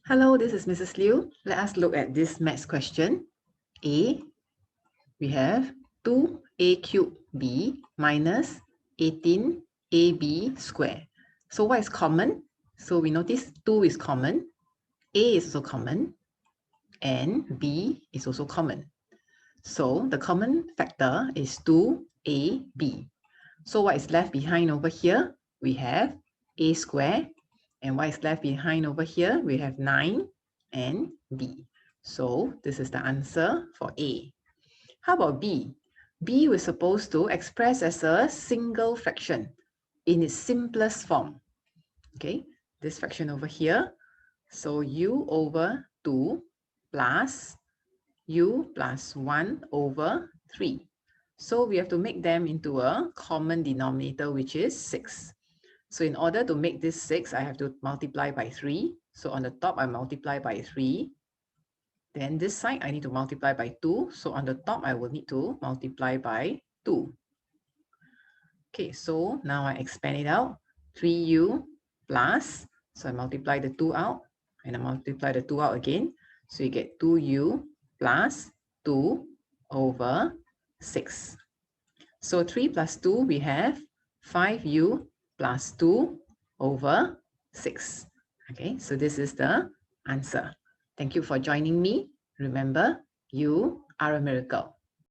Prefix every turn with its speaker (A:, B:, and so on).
A: Hello, this is Mrs. Lew. Let us look at this maths question. A, we have 2a cubed b minus 18ab square. So what is common? So we notice 2 is common, a is also common, and b is also common. So the common factor is 2ab. So what is left behind over here? We have a square. And what is left behind over here? We have 9 and b. So this is the answer for A. How about B? B was supposed to express as a single fraction in its simplest form. Okay, this fraction over here. So u over 2 plus u plus 1 over 3. So we have to make them into a common denominator, which is 6. So in order to make this 6, I have to multiply by 3. So on the top, I multiply by 3. Then this side, I need to multiply by 2. So on the top, I will need to multiply by 2. Okay, so now I expand it out. 3u plus, so I multiply the 2 out, and I multiply the 2 out again. So you get 2u plus 2 over 6. So 3 plus 2, we have 5u plus 2 over 6. Okay, so this is the answer. Thank you for joining me. Remember, you are a miracle.